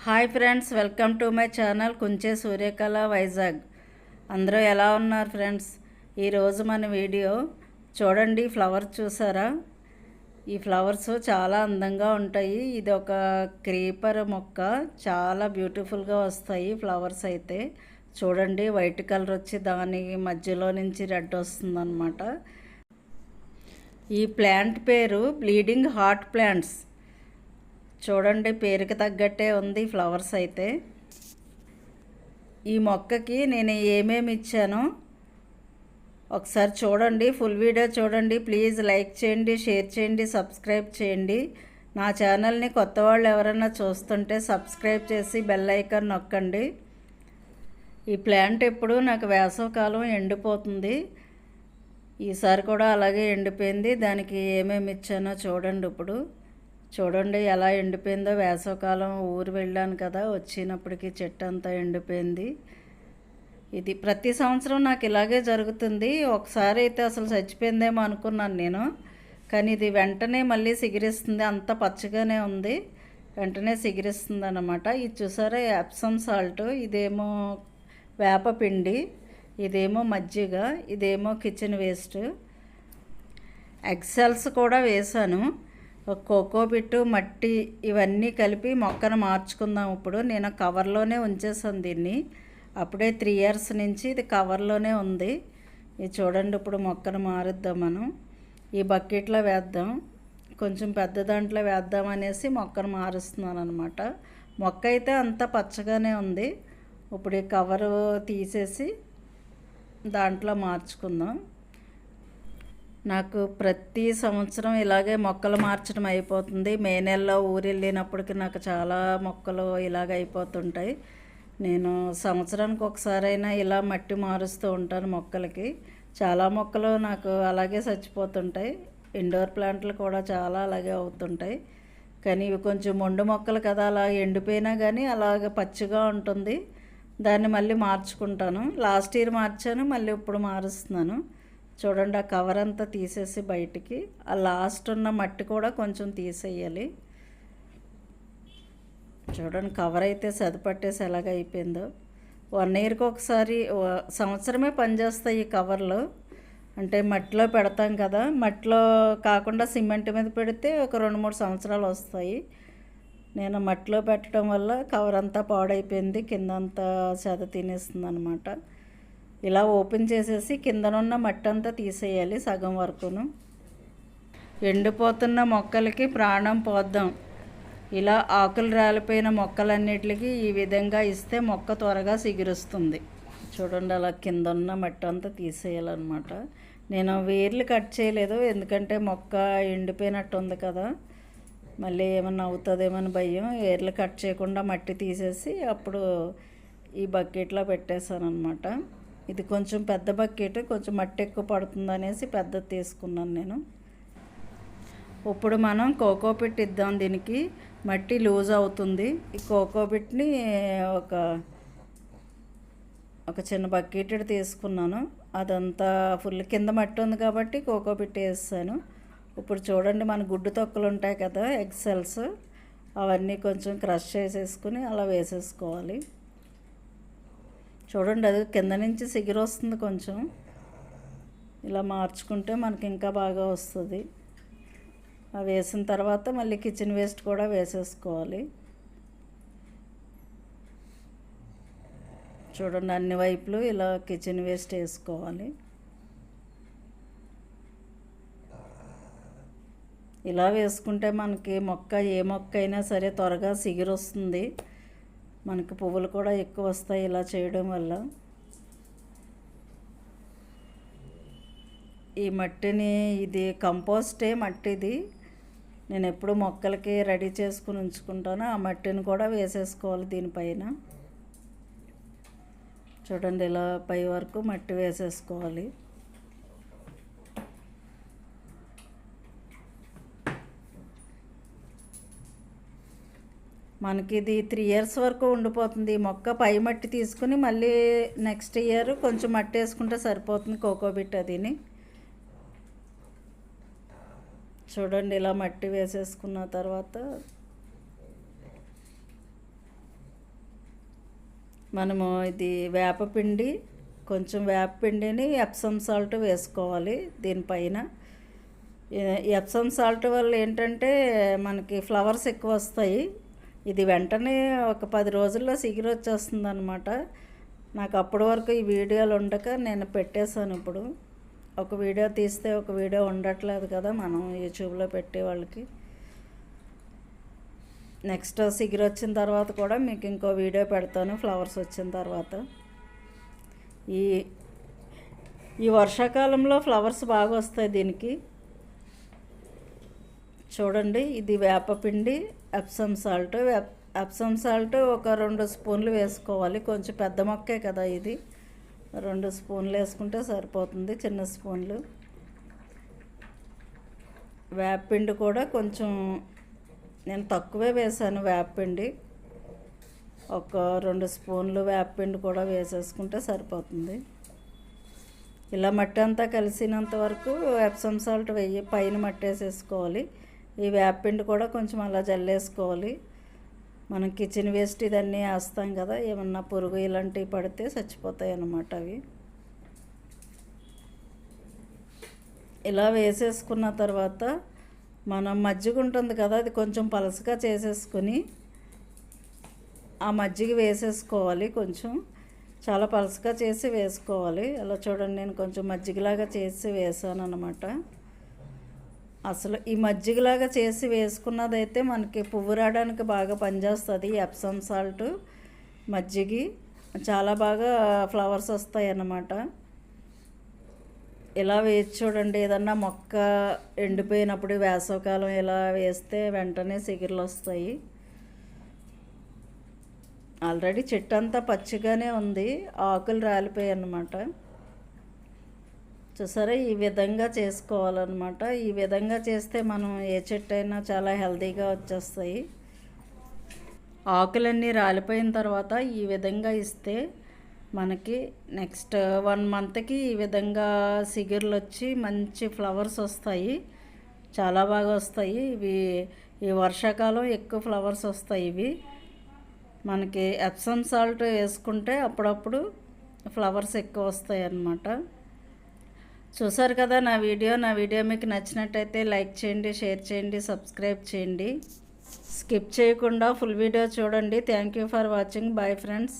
Hi friends, welcome to my channel Kunche Suryakala Vizag. అందరూ ఎలా ఉన్నారు ఫ్రెండ్స్? ఈరోజు మన వీడియో చూడండి. ఫ్లవర్ చూసారా? ఈ ఫ్లవర్స్ చాలా అందంగా ఉంటాయి. ఇది ఒక క్రీపర్ మొక్క, చాలా బ్యూటిఫుల్గా వస్తాయి ఫ్లవర్స్ అయితే. చూడండి, వైట్ కలర్ వచ్చి దాని మధ్యలో నుంచి రెడ్ వస్తుందన్నమాట. ఈ ప్లాంట్ పేరు బ్లీడింగ్ హార్ట్ ప్లాంట్స్. చూడండి, పేరుకి తగ్గట్టే ఉంది ఫ్లవర్స్ అయితే. ఈ మొక్కకి నేను ఏమేమి ఇచ్చానో ఒకసారి చూడండి, ఫుల్ వీడియో చూడండి. ప్లీజ్ లైక్ చేయండి, షేర్ చేయండి, సబ్స్క్రైబ్ చేయండి. నా ఛానల్ని కొత్త వాళ్ళు ఎవరైనా చూస్తుంటే సబ్స్క్రైబ్ చేసి బెల్ ఐకాన్ నొక్కండి. ఈ ప్లాంట్ ఎప్పుడు నాకు వేసవకాలం ఎండిపోతుంది. ఈసారి కూడా అలాగే ఎండిపోయింది. దానికి ఏమేమి ఇచ్చానో చూడండి. ఇప్పుడు చూడండి ఎలా ఎండిపోయిందో. వేసవకాలం ఊరు వెళ్ళాను కదా, వచ్చినప్పటికీ చెట్టు అంతా ఎండిపోయింది. ఇది ప్రతి సంవత్సరం నాకు ఇలాగే జరుగుతుంది. ఒకసారి అయితే అసలు చచ్చిపోయిందేమో అనుకున్నాను నేను, కానీ ఇది వెంటనే మళ్ళీ సిగిరిస్తుంది. అంత పచ్చగానే ఉంది, వెంటనే సిగిరిస్తుంది అన్నమాట. ఇది చూసారా, ఎప్సమ్ సాల్ట్, ఇదేమో వేపపిండి, ఇదేమో మజ్జిగ, ఇదేమో కిచెన్ వేస్ట్. ఎగ్సెల్స్ కూడా వేసాను. కోకోపిట్టు, మట్టి ఇవన్నీ కలిపి మొక్కను మార్చుకుందాం. ఇప్పుడు నేను కవర్లోనే ఉంచేసాను దీన్ని. అప్పుడే 3 years నుంచి ఇది కవర్లోనే ఉంది. ఇది చూడండి, ఇప్పుడు మొక్కను మారుద్దాం మనం. ఈ బకెట్లో వేద్దాం, కొంచెం పెద్ద దాంట్లో వేద్దాం అనేసి మొక్కను మారుస్తున్నాను అనమాట. మొక్క అయితే అంతా పచ్చగానే ఉంది. ఇప్పుడు ఈ కవరు తీసేసి దాంట్లో మార్చుకుందాం. నాకు ప్రతి సంవత్సరం ఇలాగే మొక్కలు మార్చడం అయిపోతుంది. మే నెలలో ఊరు వెళ్ళినప్పటికి నాకు చాలా మొక్కలు ఇలాగ అయిపోతుంటాయి. నేను సంవత్సరానికి ఒకసారైనా ఇలా మట్టి మారుస్తూ ఉంటాను మొక్కలకి. చాలా మొక్కలు నాకు అలాగే చచ్చిపోతుంటాయి. ఇండోర్ ప్లాంట్లు కూడా చాలా అలాగే అవుతుంటాయి. కానీ ఇవి కొంచెం మొండు మొక్కలు కదా, అలా ఎండిపోయినా కానీ అలాగ పచ్చిగా ఉంటుంది. దాన్ని మళ్ళీ మార్చుకుంటాను. లాస్ట్ ఇయర్ మార్చాను, మళ్ళీ ఇప్పుడు మారుస్తున్నాను. చూడండి, ఆ కవర్ అంతా తీసేసి బయటికి ఆ లాస్ట్ ఉన్న మట్టి కూడా కొంచెం తీసేయాలి. చూడండి, కవర్ అయితే సరిపట్టేసి ఎలాగ అయిపోయిందో. 1 yearకి ఒకసారి, సంవత్సరమే పనిచేస్తాయి ఈ కవర్లు. అంటే మట్టిలో పెడతాం కదా, మట్టిలో కాకుండా సిమెంట్ మీద పెడితే ఒక 2-3 సంవత్సరాలు వస్తాయి. నేను మట్టిలో పెట్టడం వల్ల కవర్ అంతా పాడైపోయింది, కిందంతా చెద తినేస్తుంది అనమాట. ఇలా ఓపెన్ చేసేసి కిందనున్న మట్టి అంతా తీసేయాలి సగం వరకును. ఎండిపోతున్న మొక్కలకి ప్రాణం పోద్దాం. ఇలా ఆకులు రాలిపోయిన మొక్కలన్నిటికి ఈ విధంగా ఇస్తే మొక్క త్వరగా సిగురుస్తుంది. చూడండి, అలా కింద ఉన్న మట్టి అంతా తీసేయాలన్నమాట. నేను వేర్లు కట్ చేయలేదు, ఎందుకంటే మొక్క ఎండిపోయినట్టు ఉంది కదా, మళ్ళీ ఏమన్నా అవుతుందేమని భయం. వేర్లు కట్ చేయకుండా మట్టి తీసేసి అప్పుడు ఈ బకెట్లో పెట్టేశాను అనమాట. ఇది కొంచెం పెద్ద బకెట్, కొంచెం మట్టి ఎక్కువ పడుతుంది అనేసి పెద్దది తీసుకున్నాను నేను. ఇప్పుడు మనం కోకోపిట్ ఇద్దాం. దీనికి మట్టి లూజ్ అవుతుంది. ఈ కోకోపిట్ని ఒక చిన్న బకెట్ తీసుకున్నాను. అదంతా ఫుల్ కింద మట్టి ఉంది కాబట్టి కోకోపిట్ వేసాను. ఇప్పుడు చూడండి, మన గుడ్డు తొక్కలు ఉంటాయి కదా, ఎగ్సెల్స్, అవన్నీ కొంచెం క్రష్ చేసేసుకుని అలా వేసేసుకోవాలి. చూడండి, అది కింద నుంచి సిగిరి వస్తుంది. కొంచెం ఇలా మార్చుకుంటే మనకి ఇంకా బాగా వస్తుంది. అవి వేసిన తర్వాత మళ్ళీ కిచెన్ వేస్ట్ కూడా వేసేసుకోవాలి. చూడండి, అన్ని వైపులు ఇలా కిచెన్ వేస్ట్ వేసుకోవాలి. ఇలా వేసుకుంటే మనకి మొక్క, ఏ మొక్క అయినా సరే త్వరగా సిగిరి వస్తుంది. మనకి పువ్వులు కూడా ఎక్కువ వస్తాయి ఇలా చేయడం వల్ల. ఈ మట్టిని, ఇది కంపోస్టే మట్టిది, నేను ఎప్పుడు మొక్కలకి రెడీ చేసుకుని ఉంచుకుంటాను. ఆ మట్టిని కూడా వేసేసుకోవాలి దీనిపైన. చూడండి, ఇలా పై వరకు మట్టి వేసేసుకోవాలి. మనకి ఇది 3 years వరకు ఉండిపోతుంది. ఈ మొక్క పై మట్టి తీసుకుని మళ్ళీ నెక్స్ట్ ఇయర్ కొంచెం మట్టి వేసుకుంటే సరిపోతుంది కోకోబిట్ అదిని. చూడండి, ఇలా మట్టి వేసేసుకున్న తర్వాత మనము ఇది వేపపిండి, కొంచెం వేపపిండిని ఎప్సమ్ సాల్ట్ వేసుకోవాలి దీనిపైన. ఎప్సమ్ సాల్ట్ వల్ల ఏంటంటే మనకి ఫ్లవర్స్ ఎక్కువ వస్తాయి. ఇది వెంటనే ఒక 10 రోజుల్లో చిగురు వచ్చేస్తుంది అనమాట. నాకు అప్పటి వరకు ఈ వీడియోలు ఉండక నేను పెట్టేశాను. ఇప్పుడు ఒక వీడియో తీస్తే ఒక వీడియో ఉండట్లేదు కదా మనం యూట్యూబ్లో పెట్టే వాళ్ళకి. నెక్స్ట్ చిగురు వచ్చిన తర్వాత కూడా మీకు ఇంకో వీడియో పెడతాను ఫ్లవర్స్ వచ్చిన తర్వాత. ఈ వర్షాకాలంలో ఫ్లవర్స్ బాగా వస్తాయి దీనికి. చూడండి, ఇది వేపపిండి, ఎప్సమ్ సాల్ట్. ఎప్సమ్ సాల్ట్ ఒక 2 స్పూన్లు వేసుకోవాలి. కొంచెం పెద్ద మొక్కే కదా ఇది, 2 స్పూన్లు వేసుకుంటే సరిపోతుంది, చిన్న స్పూన్లు. వేపపిండి కూడా కొంచెం నేను తక్కువే వేసాను వేపపిండి. ఒక 2 స్పూన్లు వేపపిండి కూడా వేసేసుకుంటే సరిపోతుంది. ఇలా మట్టి అంతా కలిసినంత వరకు ఎప్సమ్ సాల్ట్ పైన మట్టేసేసుకోవాలి. ఈ వేపపిండి కూడా కొంచెం అలా జల్లేసుకోవాలి. మనం కిచెన్ వేస్ట్ ఇదన్నీ వేస్తాం కదా, ఏమన్నా పురుగు ఇలాంటివి పడితే చచ్చిపోతాయి అన్నమాట అవి. ఇలా వేసేసుకున్న తర్వాత మనం మజ్జిగ ఉంటుంది కదా, అది కొంచెం పలసగా చేసేసుకొని ఆ మజ్జిగ వేసేసుకోవాలి. కొంచెం చాలా పలసగా చేసి వేసుకోవాలి. అలా చూడండి, నేను కొంచెం మజ్జిగలాగా చేసి వేసాను అన్నమాట. అసలు ఈ మజ్జిగలాగా చేసి వేసుకున్నదైతే మనకి పువ్వు రావడానికి బాగా పనిచేస్తుంది. ఎప్సమ్ సాల్ట్ మజ్జిగి చాలా బాగా ఫ్లవర్స్ వస్తాయి అన్నమాట. ఇలా వేసి చూడండి. ఏదన్నా మొక్క ఎండిపోయినప్పుడు వేసవకాలం ఇలా వేస్తే వెంటనే చిగుర్లు వస్తాయి. ఆల్రెడీ చెట్టు అంతా పచ్చిగానే ఉంది, ఆకులు రాలిపోయాయి అన్నమాట. చూసారా, ఈ విధంగా చేసుకోవాలన్నమాట. ఈ విధంగా చేస్తే మనం ఏ చెట్టు అయినా చాలా హెల్తీగా వచ్చేస్తాయి. ఆకులన్నీ రాలిపోయిన తర్వాత ఈ విధంగా ఇస్తే మనకి నెక్స్ట్ 1 మంత్కి ఈ విధంగా చిగుర్లు వచ్చి మంచి ఫ్లవర్స్ వస్తాయి. చాలా బాగా వస్తాయి ఇవి. ఈ వర్షాకాలం ఎక్కువ ఫ్లవర్స్ వస్తాయి ఇవి. మనకి ఎప్సమ్ సాల్ట్ వేసుకుంటే అప్పుడప్పుడు ఫ్లవర్స్ ఎక్కువ వస్తాయి అన్నమాట. చూసారు కదా నా వీడియో మీకు నచ్చినట్టయితే లైక్ చేయండి, షేర్ చేయండి, సబ్స్క్రైబ్ చేయండి. స్కిప్ చేయకుండా ఫుల్ వీడియో చూడండి. Thank you for watching. Bye friends.